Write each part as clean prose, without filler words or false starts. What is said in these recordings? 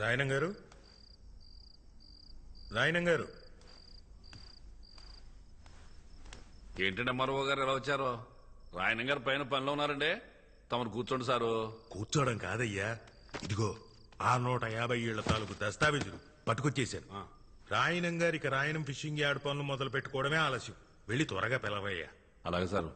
రాయనం గారు, రాయనం గారు. ఏంటంటే మరో గారు ఎలా వచ్చారో? రాయనం గారు పైన పనిలో ఉన్నారండి. తమరు కూర్చోండి సారు. కూర్చోవడం కాదయ్యా, ఇదిగో ఆ 150 ఏళ్ల తాలూకు దస్తావేజులు పట్టుకొచ్చేశాను. రాయనం గారికి రాయనం ఫిషింగ్ యార్డ్ పనులు మొదలు పెట్టుకోవడమే ఆలస్యం. వెళ్ళి త్వరగా పిలవయ్యా. అలాగే సారు.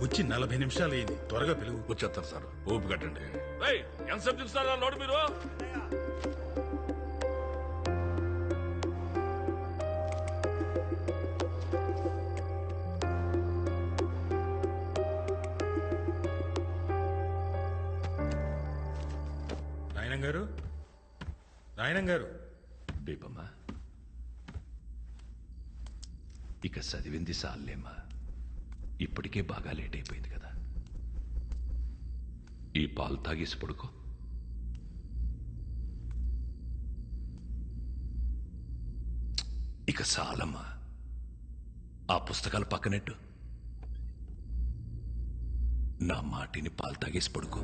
వచ్చి 40 నిమిషాలు అయింది, త్వరగా పిలువు. వచ్చేస్తారు సార్, ఊపి కట్టండి. ఎంతసేపు చూస్తారా లోడు మీరు? రాయనం గారు, రాయనం గారు. బేబమ్మా, ఇక చదివింది సాలేమ్మా. ఇప్పటికే బాగా లేట్ అయిపోయింది కదా. ఈ పాలు తాగేసి పడుకో. ఇక చాలమ్మా, ఆ పుస్తకాలు పక్కనెట్టు. నా మాటిని పాలు తాగేసి పడుకో.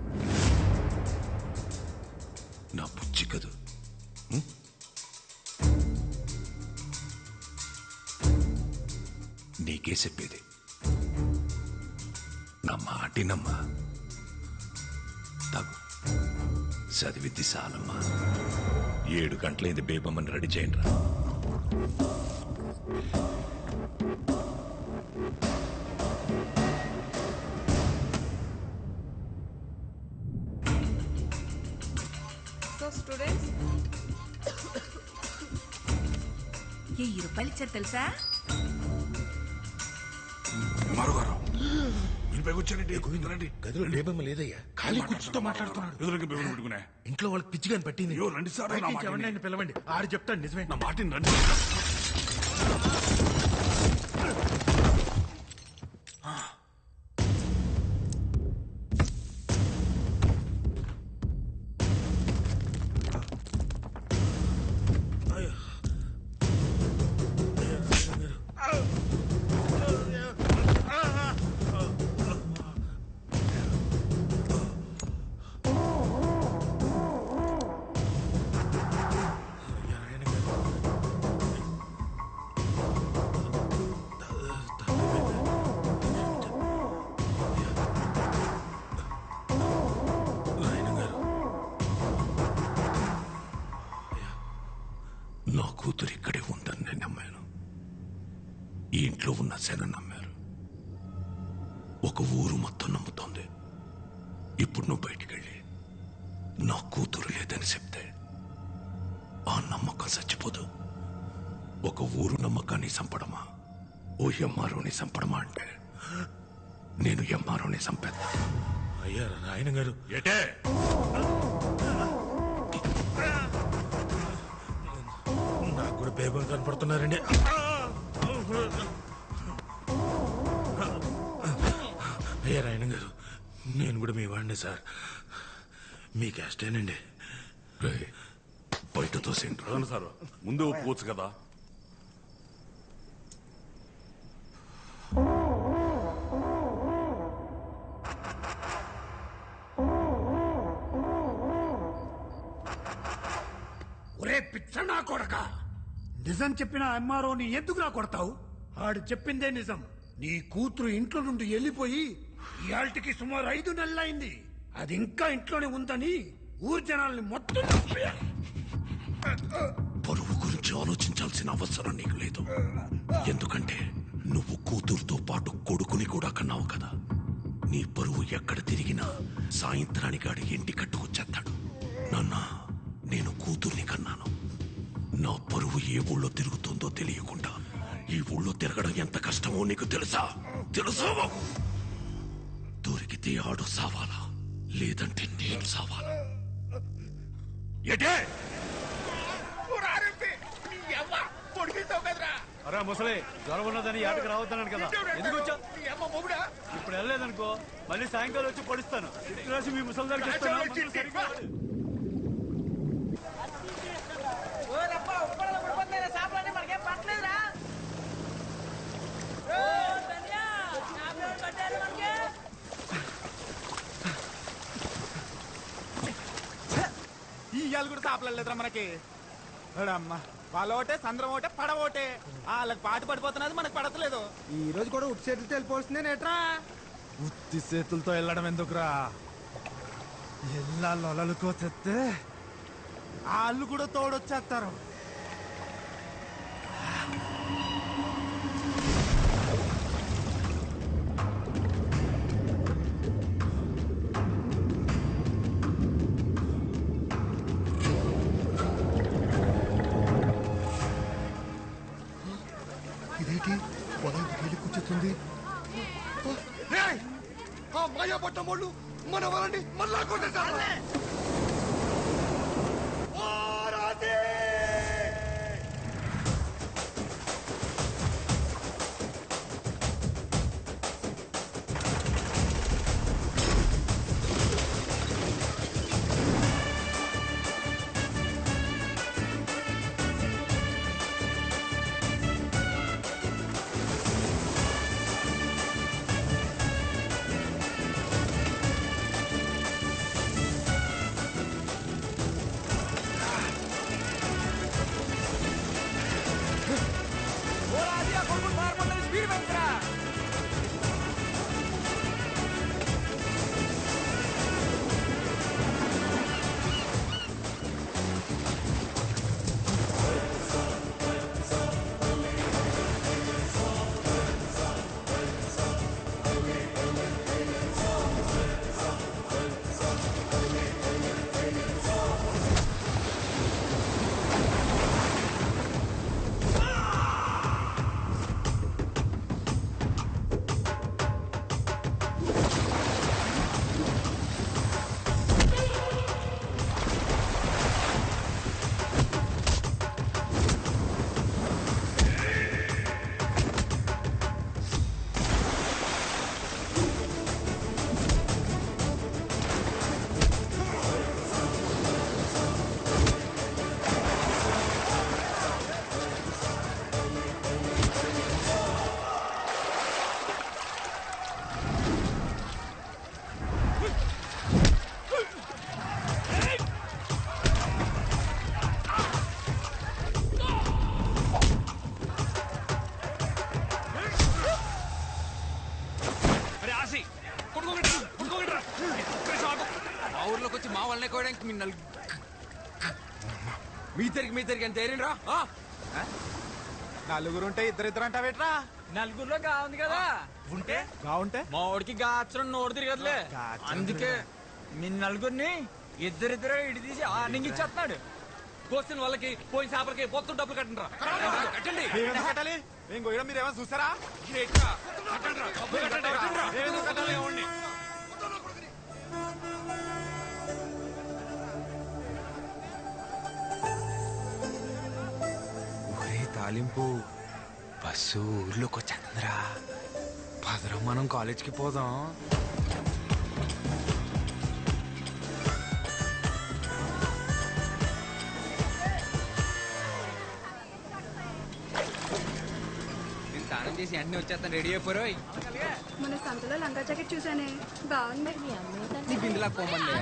నా బుజ్జి కదూ. నీకే చెప్పేది, నా మాటినమ్మా. తాగు, చదివిద్ది చాలమ్మా. 7 గంటలైంది. బేబమ్మని రెడీ చేయండి రా. స్టూడెంట్స్, ₹1000 ఇచ్చారు తెలుసా? మరోగారు ఇంపై కూర్చోండి. గదిలో బేబమ్మ లేదయ్యా, ఖాళీ కూర్చుతో మాట్లాడుతున్నాడు. ఎదురుగా బేబుని పెట్టుకునే ఇంట్లో వాళ్ళకి పిచ్చిగాని పట్టింది. రండి సార్, ఎవరినైనా పిలవండి, ఆడు చెప్తాడు నిజమే. నా మాటిని రండి. నా కూతురు ఇక్కడే ఉందని నేను నమ్మాను. ఈ ఇంట్లో ఉన్న శన నమ్మారు. ఒక ఊరు మొత్తం నమ్ముతోంది. ఇప్పుడు నువ్వు బయటికెళ్ళి నా కూతురు లేదని చెప్తే ఆ నమ్మకం చచ్చిపోదు. ఒక ఊరు నమ్మకాన్ని చంపడమా, ఓ ఎంఆర్ఓని చంపడమా అంటే నేను ఎంఆర్ఓని చంపేద్దా. అయ్యా రాయనం గారు. ఏటే నాకు కూడా బేబం కనపడుతున్నారండి. అయ్యా రాయనం గారు, నేను కూడా మీ వాడిని సార్. మీ క్యాస్టేనండి. బయట తోసేంటి సార్, ముందు ఒప్పుకోవచ్చు కదా. ఒరే పిచ్చనా కొడక, నిజం చెప్పిన ఎంఆర్ఓని ఎందుకురా కొడతావు? ఆడు చెప్పిందే నిజం. నీ కూతురు ఇంట్లో నుండి వెళ్ళిపోయి ఇయాల్టికి సుమారు 5 నెలలైంది. అది ఇంకా ఇంట్లోనే ఉందని ఊరు జనాల్ని మొత్తం పరువు గురించి ఆలోచించాల్సిన అవసరం నీకు లేదు. ఎందుకంటే నువ్వు కూతురుతో పాటు కొడుకుని కూడా కన్నావు కదా. నీ పరువు ఎక్కడ తిరిగినా సాయంత్రానికి ఆడి ఇంటి కట్టుకొచ్చేస్తాడు. నాన్న, నేను కూతుర్ని కన్నాను. నా పరువు ఏ ఊళ్ళో తిరుగుతుందో తెలియకుండా ఈ ఊళ్ళో తిరగడం ఎంత కష్టమో నీకు తెలుసా? దొరికితే ఆడు సావాలా, లేదంటే నేను సావాలా? ఏటే అరే ముసలి, జ్వరం ఉన్నదని ఏటకు రావద్దన్నాను కదా, ఎందుకు వచ్చా? ఇప్పుడు వెళ్ళలేదనుకో మళ్ళీ సాయంకాలం వచ్చి పడుస్తాను. రాసి మీ ముసలి దగ్గర ఇవాళ కూడా సాపలేదురా మనకి అమ్మా వాళ్ళ ఒకటే సంద్రం ఒకటే పడవ ఒకటే వాళ్ళకి పాటు పడిపోతున్నది మనకు పడతలేదు. ఈ రోజు కూడా ఉట్టి చేతులతో వెళ్ళిపోవాల్సిందే నేట్రా. ఉత్తి చేతులతో వెళ్ళడం ఎందుకురా? ఎల్లా లొలలుకో తెస్తే వాళ్ళు కూడా తోడొచ్చేస్తారు. ఇదేంటి పొలం వెళ్ళి కూర్చుంది. మాయా పట్టం వాళ్ళు మన వాళ్ళని మళ్ళా కొట్టేశారు. మీ తిరిగి ఎంత ఏరినరా? నలుగురుంటే ఇద్దరిద్దరు అంటావేట్రా? నలుగురిలో కావుంది కదా. ఉంటే బాగుంటే మా వాడికి గాచరం నోరు తిరగదులే. అందుకే మీ నలుగురిని ఇద్దరిద్దరే ఇడి తీసి ఆర్నింగ్ ఇచ్చేస్తున్నాడు. కోసిన వాళ్ళకి పోయిన చేపలకి పొత్తు డబ్బులు కట్టండి. కట్టండి. కట్టాలి. ఏం గోయడం మీరేమో చూసారా? తాలింపు బస్సు ఊర్లోకి వచ్చేంద్రా. పదరం మనం కాలేజ్కి పోదాం. నేను స్నానం చేసి అన్ని వచ్చేస్తాను. రెడీ అయిపోరు. మన సంతలో లంగా జాకెట్ చూసానే, బాగుంది. నీ బిందులా పోమండి.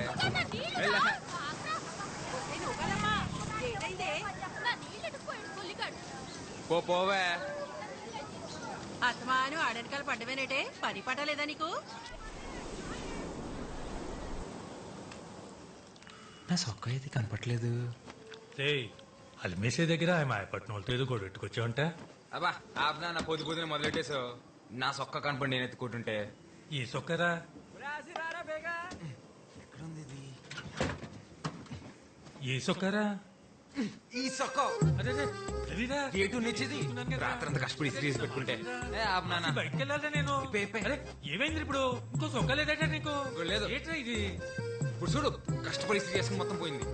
పోవే. అత్తమాను ఆడనకాలు పడ్డవేనేటే, పని పట్టలేదా నీకు? నా సొక్క అయితే కనపట్లేదు. అల్మేసే దగ్గర ఆమె ఆయపట్నం వాళ్ళతో ఏదో గొడవెట్టుకొచ్చావంట. అబ్బా ఆపనా, నా పొద్దు పొద్దున మొదలెట్టేసావు. నా సొక్క కనపడి నేను ఎత్తుకుంటుంటే. ఈ సొక్కరా ఎక్కడుంది ఇది? ఈ సొక్కరా ఈ సొక్క గేటు నిచ్చేది. రాత్రంతా కష్టపడి తీసి పెట్టుకుంటే ఆపనా. బయటకు వెళ్ళాలి నేను. అరే, ఏమైంది ఇప్పుడు? ఇంకో సొక్క లేదట నీకు? లేదు. ఏంట్రా ఇది? ఇప్పుడు చూడు, కష్టపడి చేసుకుని మొత్తం పోయింది.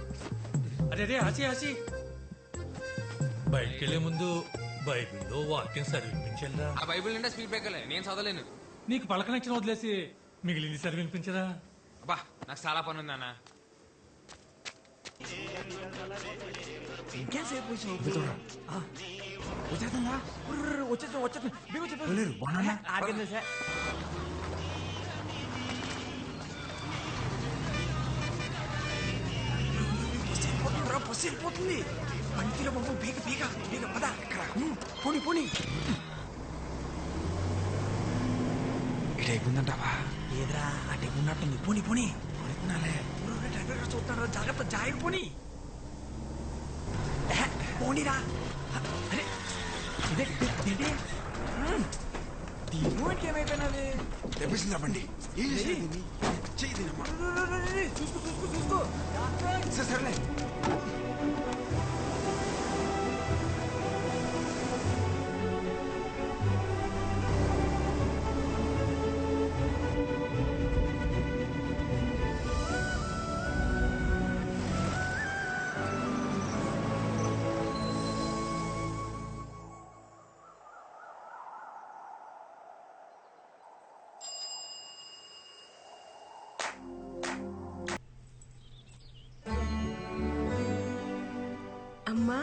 అదే ఆసి బయటికి వెళ్లే ముందు బైబిల్లో వాక్యం చదివించల్లా. ఆ బైబిల్ నిండా స్పీడ్ బ్రేకర్లే, నేను చదవలేను. నీకు పలకనచ్చిన వదిలేసి మిగిలింది చదివినిపించరా? అబ్బా నాకు చాలా పని ఉంది అన్న. ఇంకేసేపు వచ్చేద్దాం. బస్సు వెళ్ళిపోతుంది. పంటిలో బాబు బీగ బీగ బీగ పద. పోనీ పోనీ. ఇటైపోయిందంటావా? ఏదిరా అటైపోయినట్టుంది. పోనీ పోనీ పోనీ. డ్రైవర్ చూస్తాడు, జాగ్రత్త జాయిర్ పోనీ. పోనీరా. అరే ఇదేంటి దీనికి ఏమైపోయినది? తెప్పిసిందా బండి చూసుకో. సరేలే. అమ్మా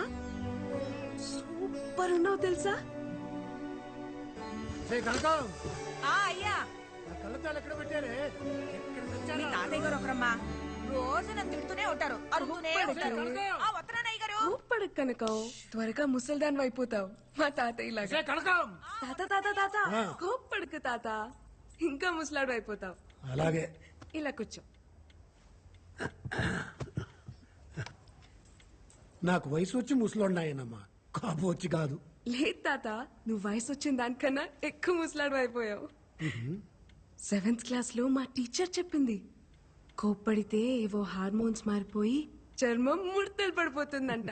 సూపర్ ఉన్నావు తెలుసా? కనకం అయ్యా కళ్ళద్దాలు ఎక్కడ పెట్టారే? మీ తాతయ్య గారు ఒకరమ్మా రోజు నన్ను తిడుతూనే ఉంటారు, అరుగుతూనే ఉంటారు. వస్తున్నాను అయ్య గారు. ఊపడకు కనకం, త్వరగా ముసల్దాన్ అయిపోతావు మా తాతయ్య లాగా. కనకం తాత తాత తాత కోప్పడకు తాత, ఇంకా ముసలాడు అయిపోతావు. అలాగే. ఇలా కూర్చో. నాకు వయసు వచ్చి ముసలోన్నాయనమ్మా, కాపు వచ్చి కాదు. లేదు తాత, నువ్వు వయసు వచ్చిన దానికన్నా ఎక్కువ ముసలాడు అయిపోయావు. 7th క్లాస్ లో మా టీచర్ చెప్పింది, కోప్పడితే ఏవో హార్మోన్స్ మారిపోయి చర్మం ముడతలు పడిపోతుందంట.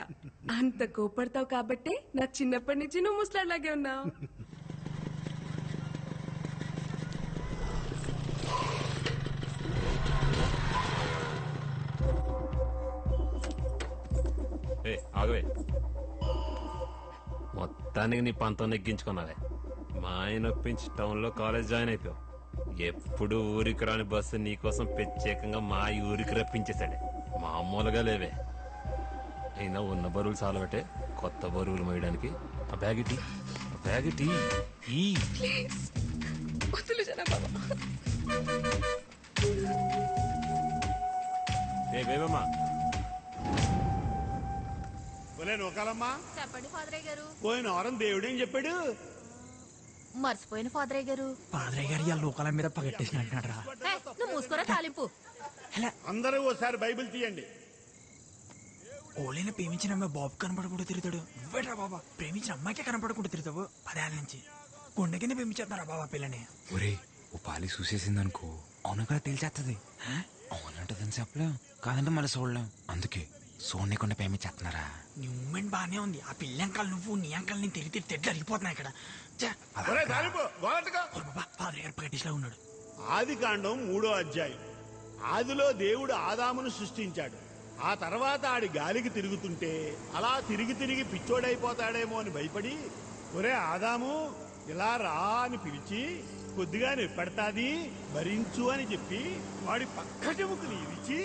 అంత కోప్పడతావు కాబట్టే నా చిన్నప్పటి నుంచి నువ్వు ముసలాడ్లాగే ఉన్నావు. ఆగవే, మొత్తానికి నీ పంతం నెగ్గించుకున్నావే. మా ఆయన ఒప్పించి టౌన్ లో కాలేజ్ జాయిన్ అయిపోయావు. ఎప్పుడు ఊరికి రాని బస్సు నీకోసం ప్రత్యేకంగా మా ఊరికి రప్పించేశాడే. మామూలుగా లేవే. అయినా ఉన్న బరువులు చాలబట్టే కొత్త బరువులు మోయడానికి. ఆ బ్యాగ్ ఇటీ, ఆ బ్యాగ్ ఇటీ. ఏ బేబమ్మా, నూకాలమ్మా చెప్పండి ఫాదరయ్య గారు. పోయిన వారం దేవుడేం చెప్పాడు? మర్చిపోయిన ఫాదరయ్య గారు. పాదరయ్య గారు ఇవాళ లోకాల మీద పగట్టేసిన అంటున్నాడు రా. నువ్వు మూసుకోరా తాలింపు. అందరూ ఓసారి బైబిల్ తీయండి. ఓలైనా ప్రేమించిన అమ్మాయి బాబు కనపడకుండా తిరుగుతాడు. నువ్వేట్రా బాబా ప్రేమించిన అమ్మాయికే కనపడకుండా తిరుగుతావు? 10 ఏళ్ళ నుంచి గుండె కింద ప్రేమించేస్తున్నారా బాబా పిల్లని? ఒరే ఓ పాలి చూసేసిందనుకో అవును కదా తేల్చేస్తుంది. అవునంటదని చెప్పలేం, కాదంటే మళ్ళీ చూడలేం. అందుకే చూడకుండా ప్రేమించేస్తున్నారా? నీ మూమెంట్ బానే ఉంది. ఆ పిల్ల అంకాలు నువ్వు, నీ అంకాలు నేను తిరిగి తిరిగి అరిగిపోతున్నా ఇక్కడ. ఫాదర్ గారు పగటిలా ఉన్నాడు. ఆది కాండం 3వ అధ్యాయం. ఆదిలో దేవుడు ఆదామును సృష్టించాడు. ఆ తర్వాత ఆడి గాలికి తిరుగుతుంటే అలా తిరిగి తిరిగి పిచ్చోడైపోతాడేమో అని భయపడి, ఒరే ఆదాము ఇలా రా అని పిలిచి కొద్దిగా నిప్పెడతాది భరించు అని చెప్పి వాడి పక్క చెముకుని ఇరిచి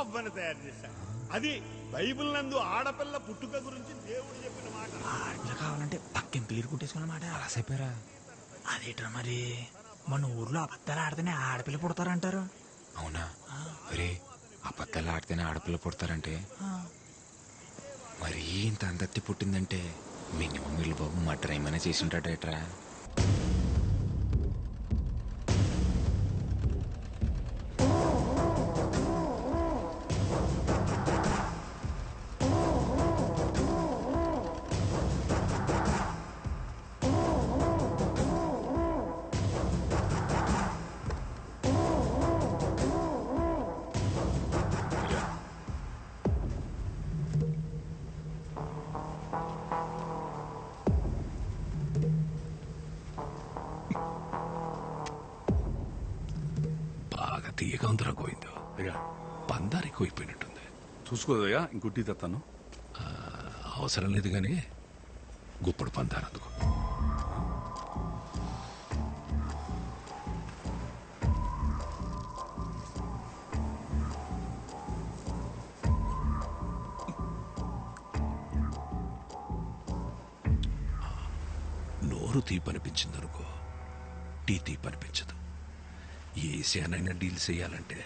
అవ్వను తయారు చేశాడు. అది బైబిల్ నందు ఆడపిల్ల పుట్టుక గురించి దేవుడు చెప్పిన మాట. ఆడపిల్ల కావాలంటే పక్కన పిల్లలు కుట్టేసుకున్నమాట. అలా చెప్పారా? అదేట్రా మరి, మన ఊర్లో అబద్ధాలు ఆడితేనే ఆడపిల్ల పుడతారంటారు. అవునా? ఒరే అబద్ధాలు ఆడితేనే ఆడపిల్ల పుడతారంటే మరీ ఇంత అందత్తి పుట్టిందంటే మినిమం వీళ్ళు బాబు మటర్ ఏమైనా చేసి ఉంటాడేట్రా? బాగా తీయగా ఉందిరా గోయిందో. పందారు ఎక్కువైపోయినట్టుంది. చూసుకోదయ్యా, ఇంకొట్టి తెస్తాను. అవసరం లేదు కానీ గుప్పుడు పందారు అందుకో. నోరు తీపనిపించిందనుకో, టీ తీపనిపించదు. ఏ ఏసియానైనా డీల్ చేయాలంటే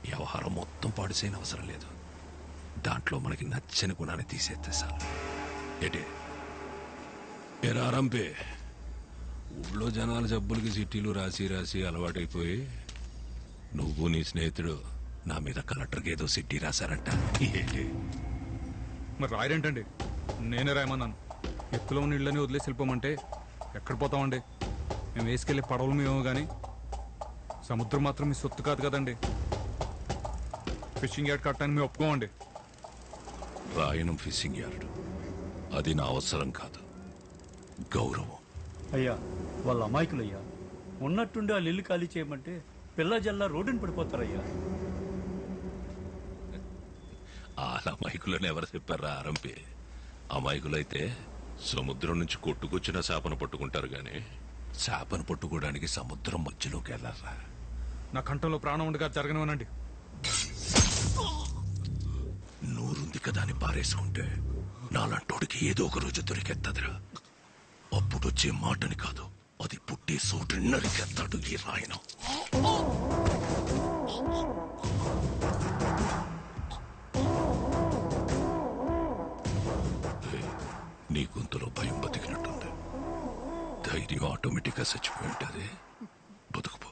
వ్యవహారం మొత్తం పాడు చేయని అవసరం లేదు. దాంట్లో మనకి నచ్చని గుణాన్ని తీసేస్తే చాలు. ఏటే ఏరా రంపే, ఊళ్ళో జనాల జబ్బులకి చిట్టీలు రాసి రాసి అలవాటైపోయి నువ్వు నీ స్నేహితుడు నా మీద కలెక్టర్కి ఏదో చిట్టి రాశారంట. ఏంటి మరి రాయరేంటండి? నేనే రాయమన్నాను. ఎత్తులో ఉన్న ఇళ్ళని వదిలేసి వెళ్ళిపోమంటే ఎక్కడ పోతామండి? మేము వేసుకెళ్ళి పడవలు మేము కానీ సముద్రం మాత్రం మీ సొత్తు కాదు కదండి. ఫిషింగ్ యార్డ్ కట్టడానికి మేము ఒప్పుకోమండి. రాయనం ఫిషింగ్ యార్డ్ అది నా అవసరం కాదు, గౌరవం. అయ్యా వాళ్ళ అమాయకులయ్యా. ఉన్నట్టుండి వాళ్ళు ఇల్లు ఖాళీ చేయమంటే పిల్ల జల్లా రోడ్డుని పడిపోతారయ్యా. ఆ అమాయకులని ఎవరు చెప్పారా ఆరంపి? అమాయకులైతే సముద్రం నుంచి కొట్టుకొచ్చిన చేపను పట్టుకుంటారు గాని చేపను పట్టుకోవడానికి సముద్రం మధ్యలోకి వెళ్ళారా? నా కంఠంలో ప్రాణం ఉండగా జరగనివ్వనండి. నూరుంది కదా అని పారేసుకుంటే నాలంటోడికి ఏదో ఒక రోజు దొరికెత్తదిరా. అప్పుడు వచ్చే మాటని కాదు, అది పుట్టే చోటు నరికెత్తాడు ఈ రాయనం. నీ గొంతులో భయం బతికినట్టుంది. ధైర్యం ఆటోమేటిక్ గా చచ్చిపోయి ఉంటుంది. బతుకుపో.